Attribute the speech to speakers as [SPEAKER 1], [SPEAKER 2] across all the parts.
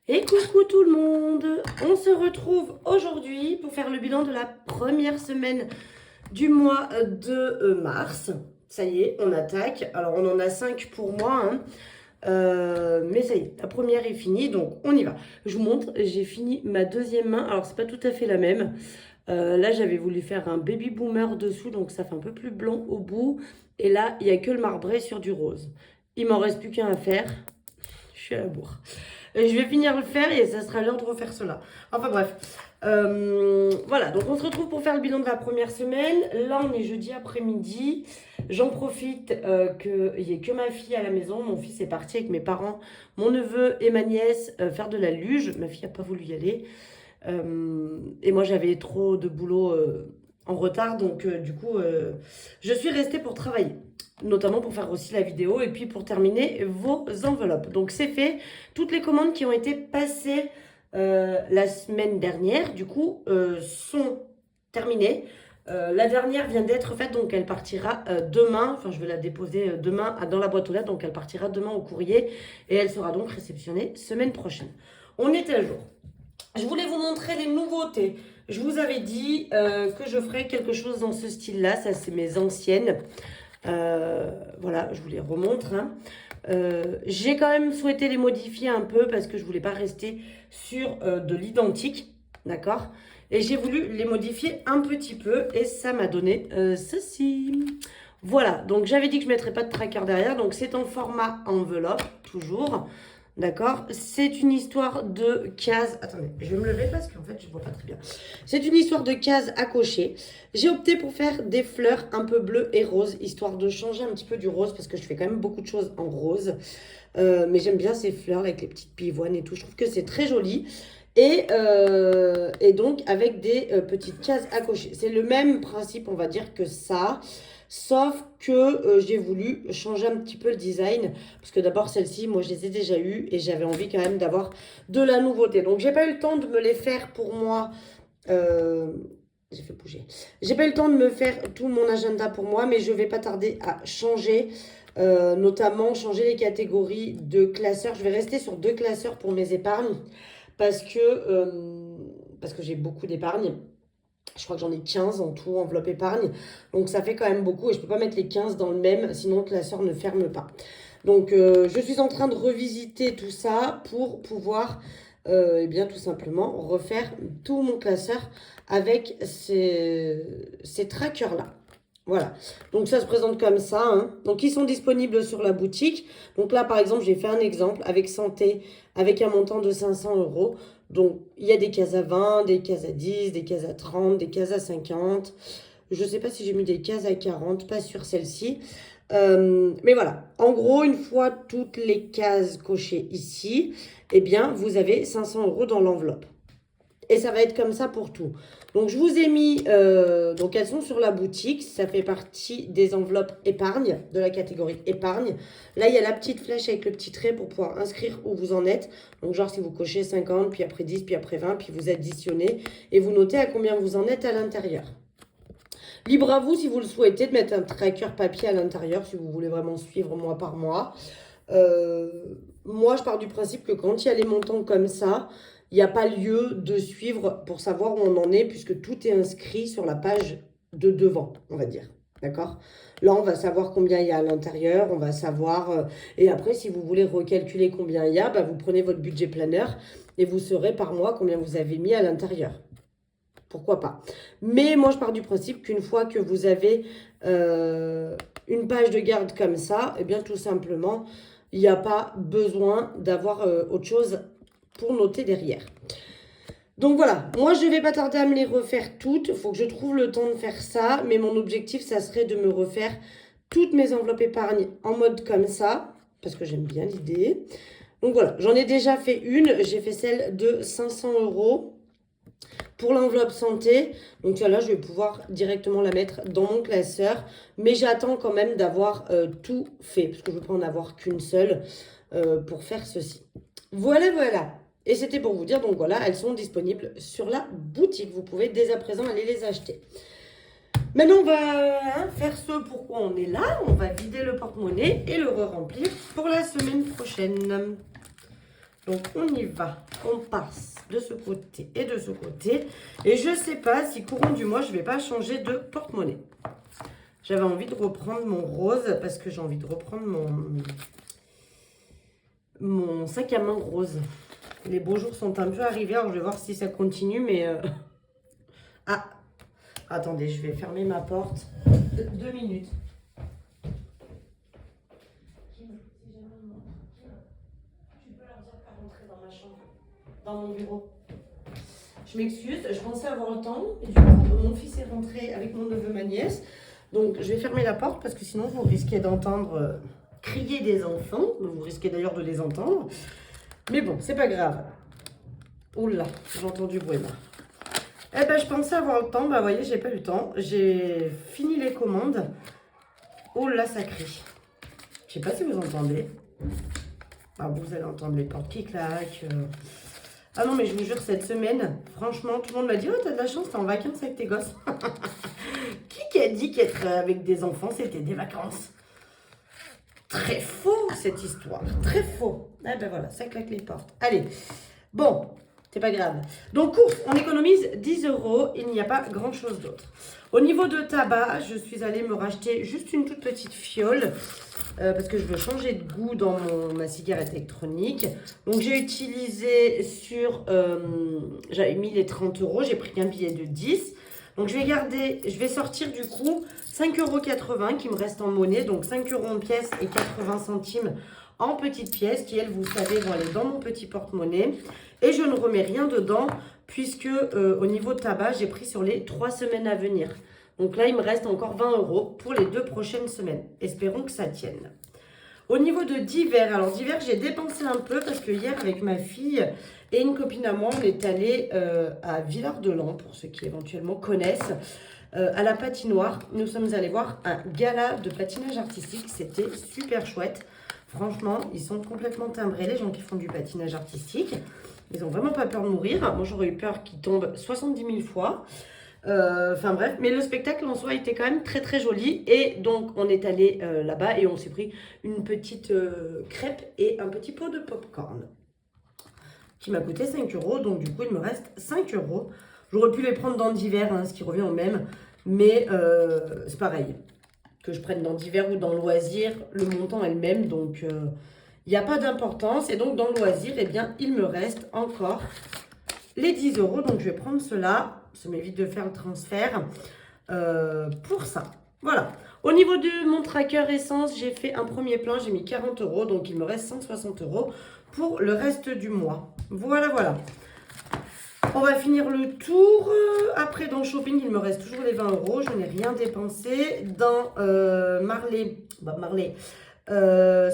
[SPEAKER 1] Et coucou tout le monde. On se retrouve aujourd'hui pour faire le bilan de la première semaine du mois de mars. Ça y est, on attaque. Alors on en a 5 pour moi, hein. Mais ça y est, la première est finie, donc on y va. Je vous montre, j'ai fini ma deuxième main. Alors c'est pas tout à fait la même. Là j'avais voulu faire un baby boomer dessous, donc ça fait un peu plus blanc au bout. Et là, il n'y a que le marbré sur du rose. Il m'en reste plus qu'un à faire. Je suis à la bourre. Je vais finir le faire et ça sera l'heure de refaire cela. Enfin bref. Voilà, donc on se retrouve pour faire le bilan de la première semaine. Là, on est jeudi après-midi. J'en profite qu'il n'y ait que ma fille à la maison. Mon fils est parti avec mes parents, mon neveu et ma nièce faire de la luge. Ma fille n'a pas voulu y aller. Et moi, j'avais trop de boulot en retard. Donc, du coup, je suis restée pour travailler. Notamment pour faire aussi la vidéo et puis pour terminer vos enveloppes. Donc, c'est fait. Toutes les commandes qui ont été passées la semaine dernière, du coup, sont terminées. La dernière vient d'être faite, donc elle partira demain. Enfin, je vais la déposer demain dans la boîte aux lettres, donc elle partira demain au courrier et elle sera donc réceptionnée semaine prochaine. On est à jour. Je voulais vous montrer les nouveautés. Je vous avais dit que je ferais quelque chose dans ce style-là. Ça, c'est mes anciennes. Voilà, je vous les remontre, hein. J'ai quand même souhaité les modifier un peu parce que je voulais pas rester sur de l'identique, d'accord? Et j'ai voulu les modifier un petit peu et ça m'a donné ceci. Voilà, donc j'avais dit que je ne mettrais pas de tracker derrière, donc c'est en format enveloppe, toujours. D'accord? C'est une histoire de cases. Attendez, je vais me lever parce qu'en fait, je ne vois pas très bien. C'est une histoire de cases à cocher. J'ai opté pour faire des fleurs un peu bleues et roses, histoire de changer un petit peu du rose parce que je fais quand même beaucoup de choses en rose. Mais j'aime bien ces fleurs avec les petites pivoines et tout. Je trouve que c'est très joli. Et donc, avec des petites cases à cocher. C'est le même principe, on va dire, que ça. Sauf que j'ai voulu changer un petit peu le design. Parce que d'abord, celles-ci, moi, je les ai déjà eues. Et j'avais envie quand même d'avoir de la nouveauté. Donc, j'ai pas eu le temps de me les faire pour moi. J'ai fait bouger. J'ai pas eu le temps de me faire tout mon agenda pour moi. Mais je vais pas tarder à changer. Notamment, changer les catégories de classeurs. Je vais rester sur 2 classeurs pour mes épargnes. Parce que j'ai beaucoup d'épargne. Je crois que j'en ai 15 en tout, enveloppe épargne. Donc ça fait quand même beaucoup et je ne peux pas mettre les 15 dans le même, sinon le classeur ne ferme pas. Donc je suis en train de revisiter tout ça pour pouvoir eh bien, tout simplement refaire tout mon classeur avec ces trackers-là. Voilà, donc ça se présente comme ça, hein. Donc ils sont disponibles sur la boutique. Donc là par exemple j'ai fait un exemple avec santé, avec un montant de 500 euros. Donc il y a des cases à 20, des cases à 10, des cases à 30, des cases à 50. Je ne sais pas si j'ai mis des cases à 40, pas sur celle-ci. Mais voilà, en gros une fois toutes les cases cochées ici, eh bien vous avez 500 euros dans l'enveloppe. Et ça va être comme ça pour tout. Donc, je vous ai mis... donc, elles sont sur la boutique. Ça fait partie des enveloppes épargne, de la catégorie épargne. Là, il y a la petite flèche avec le petit trait pour pouvoir inscrire où vous en êtes. Donc, genre, si vous cochez 50, puis après 10, puis après 20, puis vous additionnez. Et vous notez à combien vous en êtes à l'intérieur. Libre à vous, si vous le souhaitez, de mettre un tracker papier à l'intérieur, si vous voulez vraiment suivre mois par mois. Moi, je pars du principe que quand il y a les montants comme ça... Il n'y a pas lieu de suivre pour savoir où on en est puisque tout est inscrit sur la page de devant, on va dire. D'accord? Là, on va savoir combien il y a à l'intérieur, on va savoir... et après, si vous voulez recalculer combien il y a, bah, vous prenez votre budget planeur et vous saurez par mois combien vous avez mis à l'intérieur. Pourquoi pas? Mais moi, je pars du principe qu'une fois que vous avez une page de garde comme ça, eh bien, tout simplement, il n'y a pas besoin d'avoir autre chose pour noter derrière. Donc voilà, moi je ne vais pas tarder à me les refaire toutes. Il faut que je trouve le temps de faire ça. Mais mon objectif, ça serait de me refaire toutes mes enveloppes épargne en mode comme ça. Parce que j'aime bien l'idée. Donc voilà, j'en ai déjà fait une. J'ai fait celle de 500 euros pour l'enveloppe santé. Donc là, je vais pouvoir directement la mettre dans mon classeur. Mais j'attends quand même d'avoir tout fait. Parce que je ne veux pas en avoir qu'une seule pour faire ceci. Voilà, voilà. Et c'était pour vous dire, donc voilà, elles sont disponibles sur la boutique. Vous pouvez dès à présent aller les acheter. Maintenant, on va faire ce pourquoi on est là. On va vider le porte-monnaie et le re-remplir pour la semaine prochaine. Donc, on y va. On passe de ce côté et de ce côté. Et je ne sais pas si courant du mois, je ne vais pas changer de porte-monnaie. J'avais envie de reprendre mon rose parce que j'ai envie de reprendre mon sac à main rose. Les beaux jours sont un peu arrivés. Alors, je vais voir si ça continue, mais... Ah, attendez, je vais fermer ma porte. 2 minutes. Dans mon bureau. Je m'excuse, je pensais avoir le temps. Et du coup, mon fils est rentré avec mon neveu, ma nièce. Donc, je vais fermer la porte parce que sinon, vous risquez d'entendre crier des enfants. Vous risquez d'ailleurs de les entendre. Mais bon, c'est pas grave. Oula, j'entends du bruit là. Eh ben, je pensais avoir le temps. Bah, vous voyez, j'ai pas eu le temps. J'ai fini les commandes. Oh là, ça crie. Je sais pas si vous entendez. Ah, vous allez entendre les portes qui claquent. Ah non, mais je vous jure, cette semaine, franchement, tout le monde m'a dit « Oh, t'as de la chance, t'es en vacances avec tes gosses. » Qui a dit qu'être avec des enfants, c'était des vacances? Très faux, cette histoire. Très faux. Ah ben voilà, ça claque les portes. Allez, bon, c'est pas grave. Donc, course, on économise 10 €. Il n'y a pas grand-chose d'autre. Au niveau de tabac, je suis allée me racheter juste une toute petite fiole. Parce que je veux changer de goût dans ma cigarette électronique. Donc j'ai utilisé j'avais mis les 30 €, j'ai pris un billet de 10. Donc je vais sortir du coup 5,80 € qui me reste en monnaie. Donc 5 € en pièces et 80 centimes en petites pièces qui, elles, vous savez, vont aller dans mon petit porte-monnaie. Et je ne remets rien dedans puisque au niveau de tabac, j'ai pris sur les 3 semaines à venir. Donc là, il me reste encore 20 € pour les 2 prochaines semaines. Espérons que ça tienne. Au niveau de divers, alors divers, j'ai dépensé un peu parce que hier, avec ma fille et une copine à moi, on est allé à Villard-de-Lans, pour ceux qui éventuellement connaissent, à la patinoire. Nous sommes allés voir un gala de patinage artistique. C'était super chouette. Franchement, ils sont complètement timbrés, les gens qui font du patinage artistique. Ils n'ont vraiment pas peur de mourir. Moi, j'aurais eu peur qu'ils tombent 70 000 fois. Enfin bref, mais le spectacle en soi était quand même très très joli. Et donc on est allé là-bas et on s'est pris une petite crêpe et un petit pot de popcorn qui m'a coûté 5 €. Donc du coup il me reste 5 €. J'aurais pu les prendre dans divers, hein, ce qui revient au même. Mais c'est pareil, que je prenne dans divers ou dans loisir, le montant est le même. Donc il n'y a pas d'importance. Et donc dans loisir, eh bien il me reste encore les 10 €. Donc je vais prendre cela. Ça m'évite de faire le transfert pour ça. Voilà. Au niveau de mon tracker essence, j'ai fait un premier plein. J'ai mis 40 €. Donc, il me reste 160 € pour le reste du mois. Voilà, voilà. On va finir le tour. Après, dans le shopping, il me reste toujours les 20 €. Je n'ai rien dépensé. Dans Marley,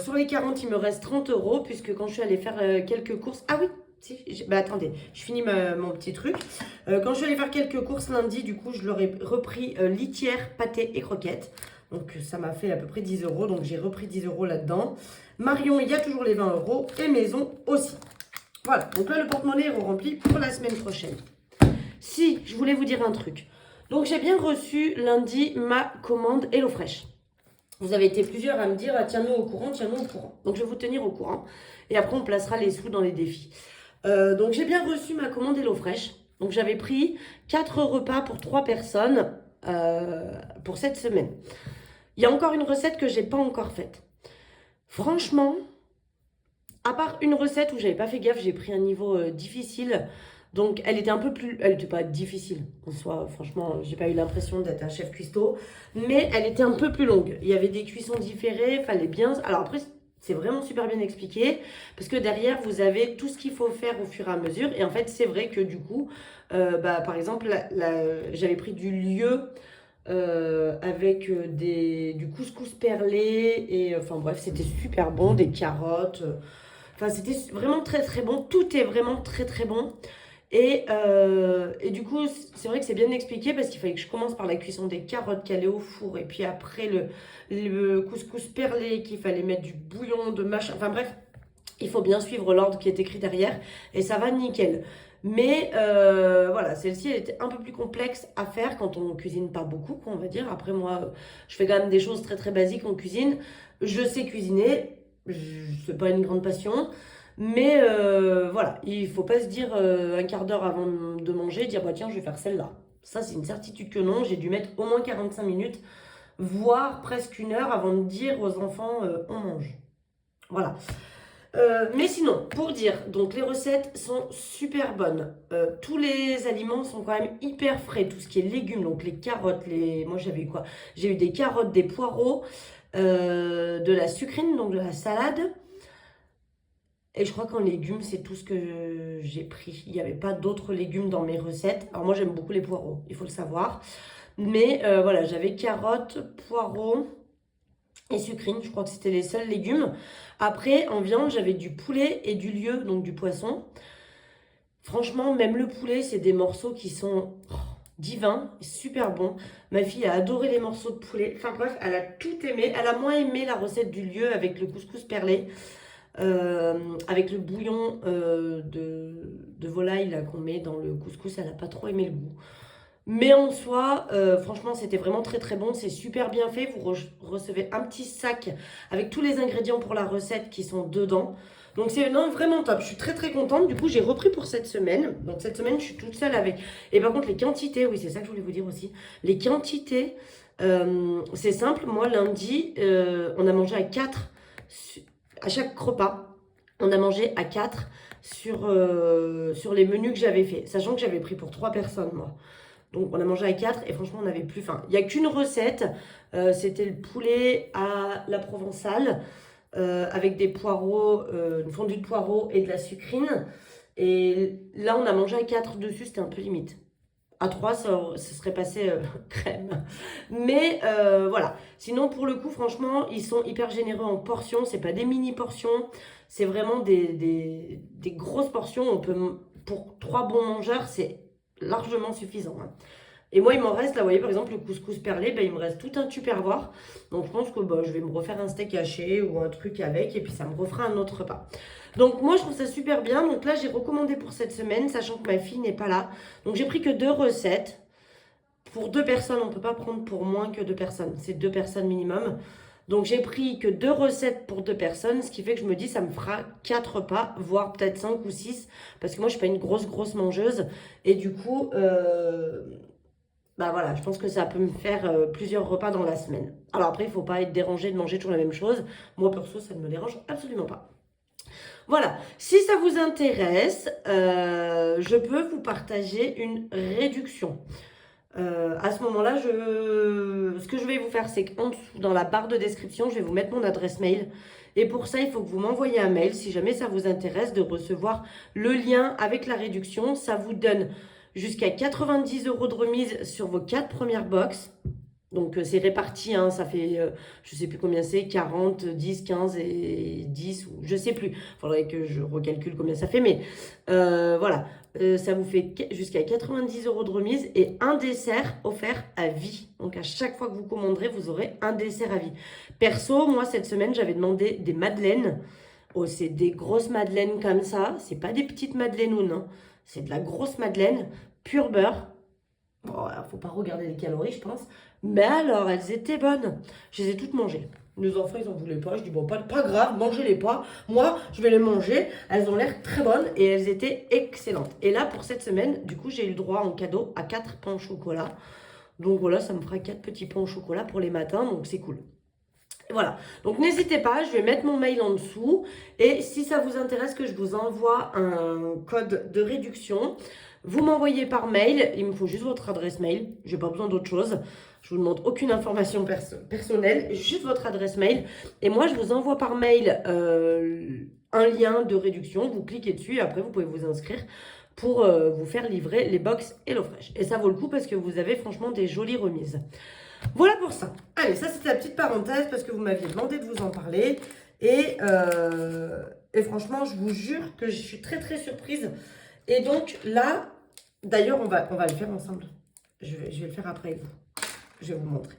[SPEAKER 1] sur les 40, il me reste 30 € puisque quand je suis allée faire quelques courses... Ah oui, si, bah attendez, je finis mon petit truc. Quand je suis allée faire quelques courses lundi, du coup, je leur ai repris litière, pâté et croquettes. Donc, ça m'a fait à peu près 10 €. Donc, j'ai repris 10 € là-dedans. Marion, il y a toujours les 20 €. Et Maison aussi. Voilà. Donc là, le porte-monnaie est rempli pour la semaine prochaine. Si, je voulais vous dire un truc. Donc, j'ai bien reçu lundi ma commande HelloFresh. Vous avez été plusieurs à me dire ah, tiens-nous au courant, tiens-nous au courant. Donc, je vais vous tenir au courant. Et après, on placera les sous dans les défis. Donc, j'ai bien reçu ma commande HelloFresh. Donc, j'avais pris 4 repas pour 3 personnes pour cette semaine. Il y a encore une recette que je n'ai pas encore faite. Franchement, à part une recette où j'avais pas fait gaffe, j'ai pris un niveau difficile. Donc, elle était un peu plus... Elle n'était pas difficile en soi. Franchement, j'ai pas eu l'impression d'être un chef cuistot. Mais elle était un peu plus longue. Il y avait des cuissons différées. Fallait bien... Alors après... C'est vraiment super bien expliqué parce que derrière, vous avez tout ce qu'il faut faire au fur et à mesure. Et en fait, c'est vrai que du coup, par exemple, j'avais pris du lieu avec du couscous perlé. Et enfin bref, c'était super bon, des carottes. Enfin, c'était vraiment très très bon. Tout est vraiment très très bon. Et du coup, c'est vrai que c'est bien expliqué parce qu'il fallait que je commence par la cuisson des carottes qu'elle est au four. Et puis après, le couscous perlé, qu'il fallait mettre du bouillon, de machin. Enfin bref, il faut bien suivre l'ordre qui est écrit derrière. Et ça va nickel. Mais voilà, celle-ci, elle était un peu plus complexe à faire quand on cuisine pas beaucoup, quoi, on va dire. Après, moi, je fais quand même des choses très très basiques en cuisine. Je sais cuisiner. C'est pas une grande passion. Mais voilà, il faut pas se dire un quart d'heure avant de manger, dire bah tiens je vais faire celle-là. Ça c'est une certitude que non, j'ai dû mettre au moins 45 minutes, voire presque 1 heure avant de dire aux enfants on mange. Voilà. Mais sinon, pour dire, donc les recettes sont super bonnes. Tous les aliments sont quand même hyper frais. Tout ce qui est légumes, donc les carottes, moi j'avais eu quoi? J'ai eu des carottes, des poireaux, de la sucrine, donc de la salade. Et je crois qu'en légumes, c'est tout ce que j'ai pris. Il n'y avait pas d'autres légumes dans mes recettes. Alors moi, j'aime beaucoup les poireaux, il faut le savoir. Mais voilà, j'avais carottes, poireaux et sucrine. Je crois que c'était les seuls légumes. Après, en viande, j'avais du poulet et du lieu, donc du poisson. Franchement, même le poulet, c'est des morceaux qui sont divins, super bons. Ma fille a adoré les morceaux de poulet. Enfin bref, elle a tout aimé. Elle a moins aimé la recette du lieu avec le couscous perlé. Avec le bouillon de volaille là qu'on met dans le couscous, elle n'a pas trop aimé le goût. Mais en soi, franchement, c'était vraiment très très bon. C'est super bien fait. Vous recevez un petit sac avec tous les ingrédients pour la recette qui sont dedans. Donc c'est vraiment top. Je suis très très contente. Du coup, j'ai repris pour cette semaine. Donc cette semaine, je suis toute seule avec. Et par contre, les quantités, oui, c'est ça que je voulais vous dire aussi. Les quantités, c'est simple. Moi, lundi, on a mangé à 4 à chaque repas, on a mangé à 4 sur les menus que j'avais fait. Sachant que j'avais pris pour 3 personnes, moi. Donc, on a mangé à 4 et franchement, on n'avait plus faim. Il n'y a qu'une recette. C'était le poulet à la provençale avec des poireaux, une fondue de poireaux et de la sucrine. Et là, on a mangé à 4 dessus. C'était un peu limite. À 3, ça serait passé crème. Mais voilà. Sinon, pour le coup, franchement, ils sont hyper généreux en portions. C'est pas des mini portions. C'est vraiment des grosses portions. Pour 3 bons mangeurs, c'est largement suffisant. Hein. Et moi, il m'en reste, là, vous voyez, par exemple, le couscous perlé, ben, il me reste tout un tupperware. Donc, je pense que je vais me refaire un steak haché ou un truc avec. Et puis, ça me refera un autre repas. Donc, moi, je trouve ça super bien. Donc là, j'ai recommandé pour cette semaine, sachant que ma fille n'est pas là. Donc, j'ai pris que 2 recettes. Pour 2 personnes, on ne peut pas prendre pour moins que 2 personnes. C'est 2 personnes minimum. Donc, j'ai pris que 2 recettes pour 2 personnes. Ce qui fait que je me dis, ça me fera 4 repas, voire peut-être 5 ou 6. Parce que moi, je ne suis pas une grosse mangeuse. Et du coup... bah voilà, je pense que ça peut me faire plusieurs repas dans la semaine. Alors après, il ne faut pas être dérangé de manger toujours la même chose. Moi, perso, ça ne me dérange absolument pas. Voilà, si ça vous intéresse, je peux vous partager une réduction. À ce moment-là, ce que je vais vous faire, c'est qu'en dessous, dans la barre de description, je vais vous mettre mon adresse mail. Et pour ça, il faut que vous m'envoyiez un mail, si jamais ça vous intéresse, de recevoir le lien avec la réduction. Ça vous donne jusqu'à 90 € de remise sur vos 4 premières box. Donc, c'est réparti, hein, ça fait, je ne sais plus combien c'est, 40, 10, 15 et 10, ou je ne sais plus. Il faudrait que je recalcule combien ça fait, mais voilà. Ça vous fait jusqu'à 90 € de remise et un dessert offert à vie. Donc, à chaque fois que vous commanderez, vous aurez un dessert à vie. Perso, moi, cette semaine, j'avais demandé des madeleines. Oh, c'est des grosses madeleines comme ça. C'est pas des petites madeleines ou non. C'est de la grosse madeleine, pur beurre. Bon, il ne faut pas regarder les calories, je pense. Mais alors, elles étaient bonnes. Je les ai toutes mangées. Les enfants, ils n'en voulaient pas. Je dis, bon, pas grave, mangez-les pas. Moi, je vais les manger. Elles ont l'air très bonnes et elles étaient excellentes. Et là, pour cette semaine, du coup, j'ai eu le droit en cadeau à 4 pains au chocolat. Donc voilà, ça me fera 4 petits pains au chocolat pour les matins. Donc c'est cool. Voilà, donc n'hésitez pas, je vais mettre mon mail en dessous. Et si ça vous intéresse que je vous envoie un code de réduction, vous m'envoyez par mail. Il me faut juste votre adresse mail. Je n'ai pas besoin d'autre chose. Je ne vous demande aucune information personnelle, juste votre adresse mail. Et moi, je vous envoie par mail un lien de réduction. Vous cliquez dessus et après, vous pouvez vous inscrire pour vous faire livrer les box HelloFresh. Et ça vaut le coup parce que vous avez franchement des jolies remises. Voilà pour ça. Allez, ça c'était la petite parenthèse parce que vous m'aviez demandé de vous en parler. Et franchement, je vous jure que je suis très très surprise. Et donc là, d'ailleurs, on va le faire ensemble. Je vais le faire après avec vous. Je vais vous montrer.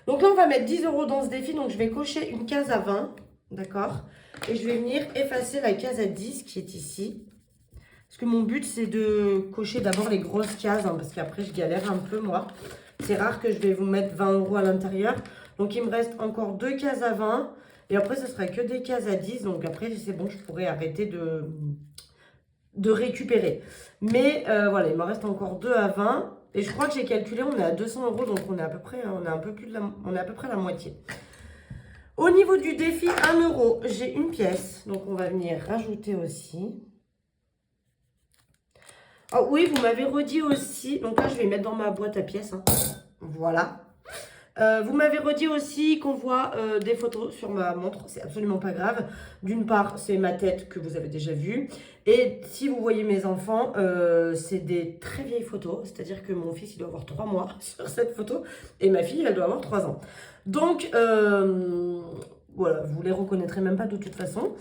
[SPEAKER 1] Donc là, on va mettre 10 € dans ce défi. Donc je vais cocher une case à 20. D'accord? Et je vais venir effacer la case à 10 qui est ici. Parce que mon but, c'est de cocher d'abord les grosses cases. Hein, parce qu'après, je galère un peu, moi. C'est rare que je vais vous mettre 20 € à l'intérieur. Donc, il me reste encore 2 cases à 20. Et après, ce sera que des cases à 10. Donc après, c'est bon, je pourrais arrêter de récupérer. Mais voilà, il me reste encore 2 à 20. Et je crois que j'ai calculé, on est à 200 €. Donc on est à peu près, on est un peu plus de on est à peu près la moitié. Au niveau du défi 1 €, j'ai une pièce. Donc on va venir rajouter aussi. Oh oui, vous m'avez redit aussi. Donc là, je vais mettre dans ma boîte à pièces. Hein. Voilà. Vous m'avez redit aussi qu'on voit des photos sur ma montre. C'est absolument pas grave. D'une part, c'est ma tête que vous avez déjà vue. Et si vous voyez mes enfants, c'est des très vieilles photos. C'est-à-dire que mon fils, il doit avoir 3 mois sur cette photo. Et ma fille, elle doit avoir 3 ans. Donc, voilà, vous les reconnaîtrez même pas de toute façon.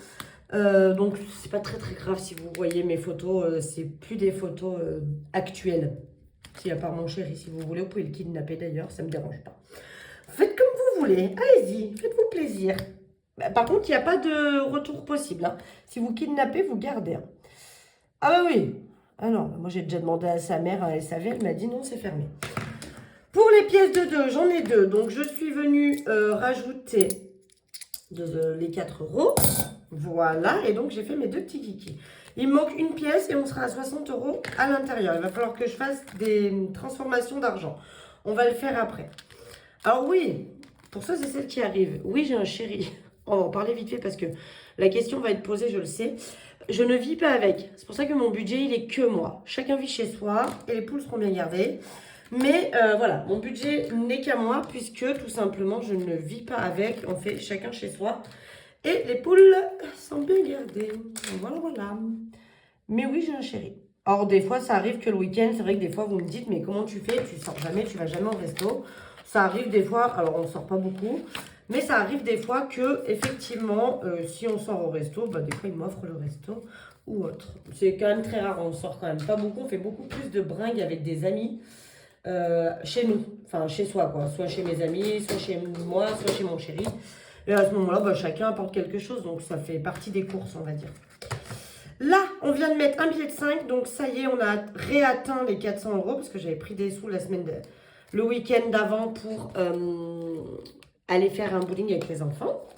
[SPEAKER 1] Donc, c'est pas très très grave si vous voyez mes photos. C'est plus des photos actuelles. Si à part mon chéri, si vous voulez, vous pouvez le kidnapper d'ailleurs, ça me dérange pas. Faites comme vous voulez, allez-y, faites-vous plaisir. Par contre, il n'y a pas de retour possible. Hein. Si vous kidnappez, vous gardez. Hein. Ah bah oui. Ah non, moi j'ai déjà demandé à sa mère, à SAV, elle m'a dit non, c'est fermé. Pour les pièces de 2, j'en ai 2. Donc je suis venue rajouter les 4 €. Voilà, et donc j'ai fait mes 2 petits kikis. Il me manque une pièce et on sera à 60 € à l'intérieur. Il va falloir que je fasse des transformations d'argent. On va le faire après. Alors oui, pour ça c'est celle qui arrive. Oui, j'ai un chéri. On va en parler vite fait parce que la question va être posée, je le sais. Je ne vis pas avec. C'est pour ça que mon budget, il est que moi. Chacun vit chez soi et les poules seront bien gardées. Mais voilà, mon budget n'est qu'à moi puisque tout simplement, je ne vis pas avec. On fait chacun chez soi. Et les poules sont bien gardées. Voilà, voilà. Mais oui, j'ai un chéri. Or, des fois, ça arrive que le week-end, c'est vrai que des fois, vous me dites, mais comment tu fais? Tu sors jamais, tu vas jamais au resto. Ça arrive des fois, alors on ne sort pas beaucoup, mais ça arrive des fois que, effectivement, si on sort au resto, bah, des fois, il m'offre le resto ou autre. C'est quand même très rare, on sort quand même pas beaucoup. On fait beaucoup plus de bringues avec des amis chez nous, enfin chez soi, quoi. Soit chez mes amis, soit chez moi, soit chez mon chéri. Et à ce moment-là, bah, chacun apporte quelque chose. Donc, ça fait partie des courses, on va dire. Là, on vient de mettre un billet de 5. Donc, ça y est, on a réatteint les 400 € parce que j'avais pris des sous le week-end d'avant pour aller faire un bowling avec les enfants.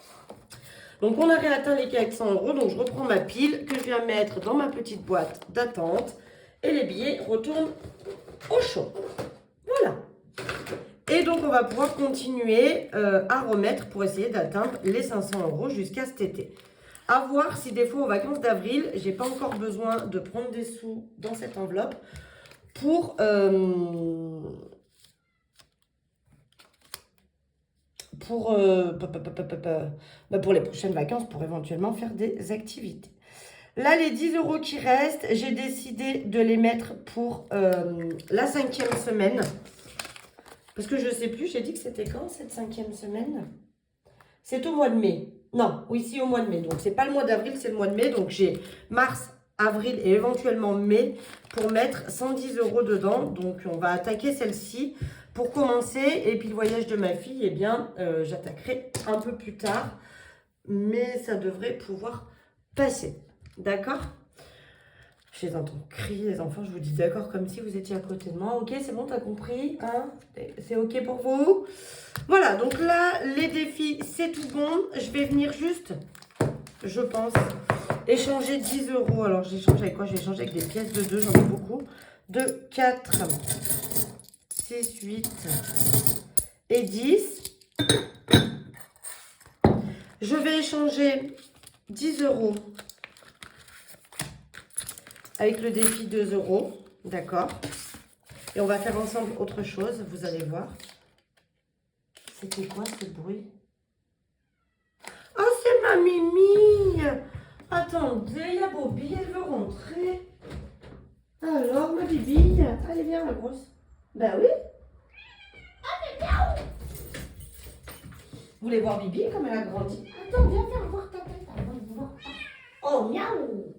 [SPEAKER 1] Donc, on a réatteint les 400 €. Donc, je reprends ma pile que je viens mettre dans ma petite boîte d'attente. Et les billets retournent au chaud. Voilà. Et donc, on va pouvoir continuer à remettre pour essayer d'atteindre les 500 € jusqu'à cet été. À voir si des fois, aux vacances d'avril, j'ai pas encore besoin de prendre des sous dans cette enveloppe pour les prochaines vacances, pour éventuellement faire des activités. Là, les 10 € qui restent, j'ai décidé de les mettre pour la 5e semaine. Parce que je ne sais plus, j'ai dit que c'était quand cette 5e semaine? C'est au mois de mai. Non, oui, si, au mois de mai. Donc, c'est pas le mois d'avril, c'est le mois de mai. Donc, j'ai mars, avril et éventuellement mai pour mettre 110 € dedans. Donc, on va attaquer celle-ci pour commencer. Et puis, le voyage de ma fille, eh bien, j'attaquerai un peu plus tard. Mais ça devrait pouvoir passer. D'accord? Je les entends crier, les enfants. Je vous dis d'accord comme si vous étiez à côté de moi. Ok, c'est bon, t'as compris, hein? C'est ok pour vous? Voilà, donc là, les défis, c'est tout bon. Je vais venir juste, je pense, échanger 10 €. Alors, j'échange avec quoi? Je vais échanger avec des pièces de 2, j'en ai beaucoup. 2, 4, 6, 8 et 10. Je vais échanger 10 € avec le défi 2 €, d'accord? Et on va faire ensemble autre chose, vous allez voir. C'était quoi ce bruit? Oh, c'est ma Mimi! Attendez, la Bobby, elle veut rentrer. Alors, ma Bibi, allez, viens, la grosse. Ben oui. Allez, viens. Vous voulez voir Bibi, comme elle a grandi? Attends, viens faire voir ta tête avant de voir. Oh, miaou!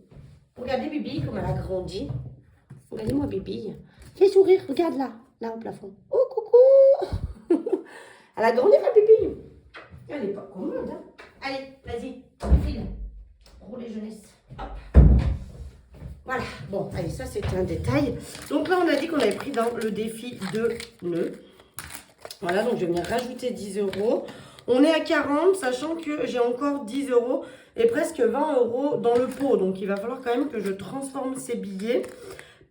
[SPEAKER 1] Regardez Bibi, comme elle a grandi. Regardez-moi Bibi. Fais sourire, regarde là, là au plafond. Oh, coucou! Elle a grandi ma Bibi. Elle est pas commode, hein? Allez, vas-y, file. Rouler jeunesse. Hop. Voilà. Bon, allez, ça c'était un détail. Donc là, on a dit qu'on avait pris dans le défi de nœuds. Voilà, donc je vais venir rajouter 10 €. On est à 40, sachant que j'ai encore 10 euros et presque 20 euros dans le pot. Donc, il va falloir quand même que je transforme ces billets.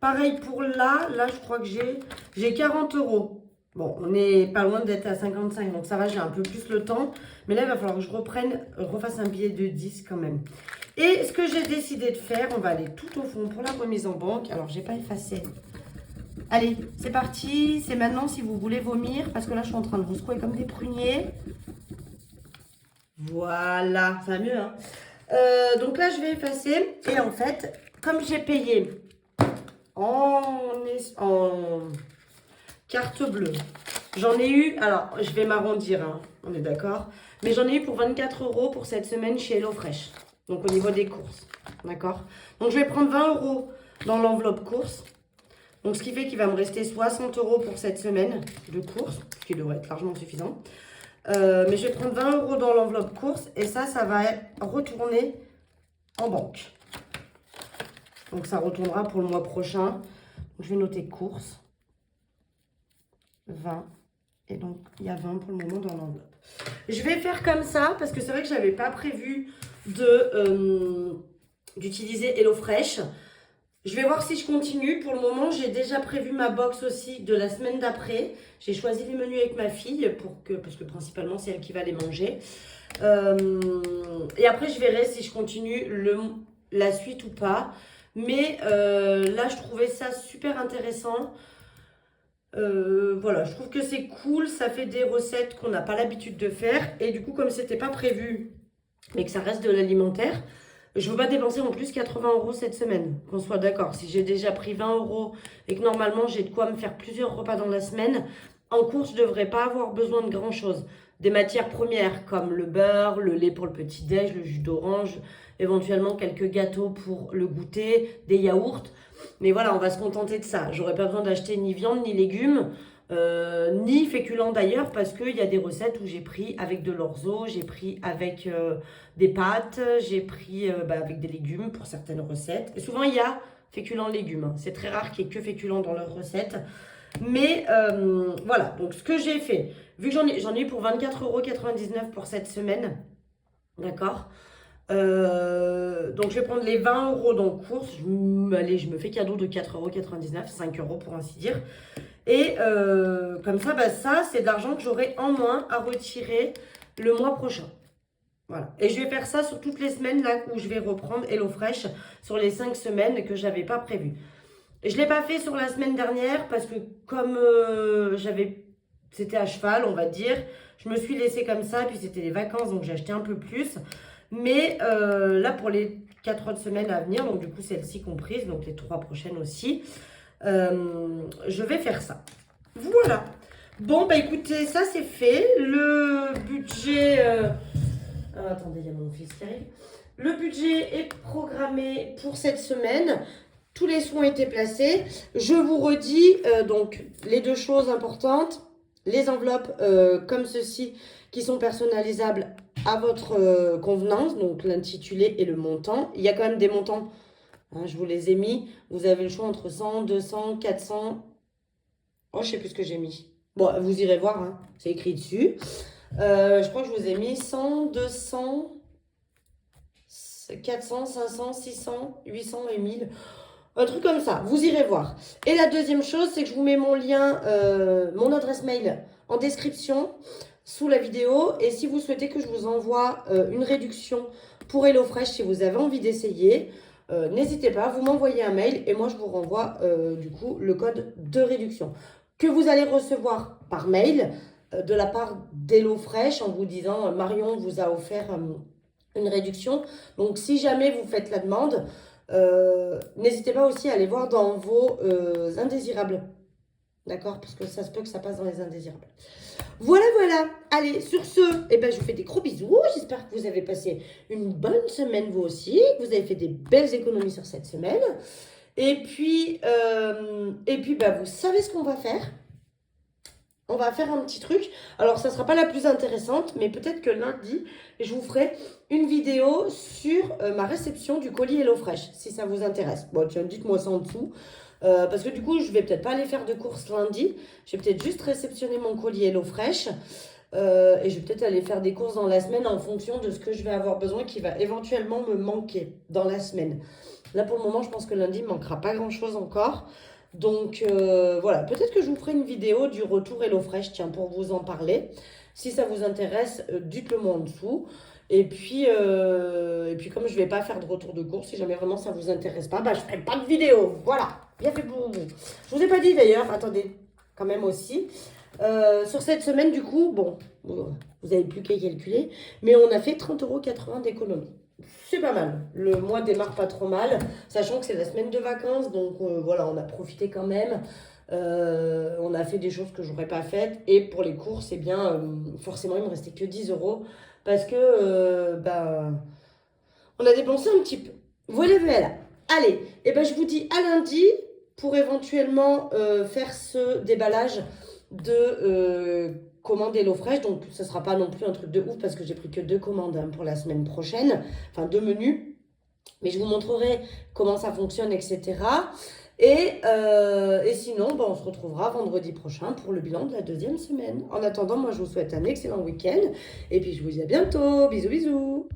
[SPEAKER 1] Pareil pour là je crois que j'ai 40 euros. Bon, on n'est pas loin d'être à 55, donc ça va, j'ai un peu plus le temps. Mais là, il va falloir que je refasse un billet de 10 quand même. Et ce que j'ai décidé de faire, on va aller tout au fond pour la remise en banque. Alors, j'ai pas effacé. Allez, c'est parti. C'est maintenant si vous voulez vomir, parce que là, je suis en train de vous secouer comme des pruniers. Voilà, ça va mieux, hein. Donc là, je vais effacer. Et en fait, comme j'ai payé en carte bleue, j'en ai eu, alors je vais m'arrondir, hein, on est d'accord, mais j'en ai eu pour 24 euros pour cette semaine chez HelloFresh. Donc au niveau des courses, d'accord. Donc je vais prendre 20 euros dans l'enveloppe courses. Donc ce qui fait qu'il va me rester 60 euros pour cette semaine de courses, ce qui devrait être largement suffisant. Mais je vais prendre 20 euros dans l'enveloppe courses et ça va retourner en banque. Donc ça retournera pour le mois prochain. Donc, je vais noter courses. 20. Et donc il y a 20 pour le moment dans l'enveloppe. Je vais faire comme ça parce que c'est vrai que je n'avais pas prévu d'utiliser HelloFresh. Je vais voir si je continue. Pour le moment, j'ai déjà prévu ma box aussi de la semaine d'après. J'ai choisi les menus avec ma fille parce que principalement, c'est elle qui va les manger. Et après, je verrai si je continue la suite ou pas. Mais là, je trouvais ça super intéressant. Voilà, je trouve que c'est cool. Ça fait des recettes qu'on n'a pas l'habitude de faire. Et du coup, comme c'était pas prévu, mais que ça reste de l'alimentaire, je ne veux pas dépenser en plus 80 euros cette semaine, qu'on soit d'accord. Si j'ai déjà pris 20 euros et que normalement j'ai de quoi me faire plusieurs repas dans la semaine, en course, je ne devrais pas avoir besoin de grand chose. Des matières premières comme le beurre, le lait pour le petit-déj, le jus d'orange, éventuellement quelques gâteaux pour le goûter, des yaourts. Mais voilà, on va se contenter de ça. J'aurais pas besoin d'acheter ni viande, ni légumes, ni féculents d'ailleurs, parce qu'il y a des recettes où j'ai pris avec de l'orzo, j'ai pris avec des pâtes, j'ai pris avec des légumes pour certaines recettes. Et souvent, il y a féculents légumes, hein. C'est très rare qu'il y ait que féculents dans leurs recettes. Mais voilà, donc ce que j'ai fait, vu que j'en ai eu pour 24,99 € pour cette semaine, d'accord. Donc je vais prendre les 20 euros dans course. Allez, je me fais cadeau de 4,99 €, 5 euros pour ainsi dire. Et comme ça, ça c'est de l'argent que j'aurai en moins à retirer le mois prochain. Voilà. Et je vais faire ça sur toutes les semaines là où je vais reprendre HelloFresh sur les 5 semaines que j'avais pas prévues. Je ne l'ai pas fait sur la semaine dernière parce que comme c'était à cheval, on va dire, je me suis laissée comme ça, puis c'était les vacances, donc j'ai acheté un peu plus. Mais là, pour les 4 autres semaines à venir, donc du coup celle-ci comprise, donc les 3 prochaines aussi, je vais faire ça. Voilà. Bon, écoutez, ça c'est fait. Le budget... attendez, il y a mon fils qui arrive. Le budget est programmé pour cette semaine. Tous les sous ont été placés. Je vous redis donc les deux choses importantes. Les enveloppes comme ceci qui sont personnalisables à votre convenance. Donc l'intitulé et le montant. Il y a quand même des montants. Hein, je vous les ai mis. Vous avez le choix entre 100, 200, 400. Oh, je sais plus ce que j'ai mis. Bon, vous irez voir. Hein, c'est écrit dessus. Je crois que je vous ai mis 100, 200, 400, 500, 600, 800 et 1000. Un truc comme ça, vous irez voir. Et la deuxième chose, c'est que je vous mets mon lien, mon adresse mail en description sous la vidéo. Et si vous souhaitez que je vous envoie une réduction pour HelloFresh, si vous avez envie d'essayer, n'hésitez pas, vous m'envoyez un mail et moi je vous renvoie du coup le code de réduction que vous allez recevoir par mail de la part d'HelloFresh en vous disant Marion vous a offert une réduction. Donc si jamais vous faites la demande, n'hésitez pas aussi à aller voir dans vos indésirables. D'accord? Parce que ça se peut que ça passe dans les indésirables. Voilà, voilà. Allez, sur ce, je vous fais des gros bisous. J'espère que vous avez passé une bonne semaine vous aussi. Que vous avez fait des belles économies sur cette semaine. Et puis vous savez ce qu'on va faire. On va faire un petit truc. Alors, ça ne sera pas la plus intéressante, mais peut-être que lundi, je vous ferai une vidéo sur ma réception du colis HelloFresh, si ça vous intéresse. Bon, tiens, dites-moi ça en dessous. Parce que du coup, je vais peut-être pas aller faire de courses lundi. Je vais peut-être juste réceptionner mon colis HelloFresh. Et je vais peut-être aller faire des courses dans la semaine en fonction de ce que je vais avoir besoin qui va éventuellement me manquer dans la semaine. Là, pour le moment, je pense que lundi, il ne manquera pas grand-chose encore. Donc, voilà, peut-être que je vous ferai une vidéo du retour HelloFresh, tiens, pour vous en parler. Si ça vous intéresse, dites-le moi en dessous. Et puis comme je ne vais pas faire de retour de course, si jamais vraiment ça ne vous intéresse pas, bah, je ne ferai pas de vidéo. Voilà, bien fait pour vous. Je ne vous ai pas dit d'ailleurs, attendez, quand même aussi. Sur cette semaine, du coup, bon, vous n'avez plus qu'à calculer, mais on a fait 30,80 € d'économie. C'est pas mal. Le mois démarre pas trop mal, sachant que c'est la semaine de vacances, donc voilà, on a profité quand même. On a fait des choses que j'aurais pas faites. Et pour les courses, eh bien, forcément, il me restait que 10 € parce que on a dépensé un petit peu. Voilà, voilà. Allez, et ben je vous dis à lundi pour éventuellement faire ce déballage de commandes HelloFresh. Donc, ce ne sera pas non plus un truc de ouf parce que j'ai pris que 2 commandes hein, pour la semaine prochaine. Enfin, 2 menus. Mais je vous montrerai comment ça fonctionne, etc. Et sinon, on se retrouvera vendredi prochain pour le bilan de la 2e semaine. En attendant, moi, je vous souhaite un excellent week-end. Et puis, je vous dis à bientôt. Bisous, bisous.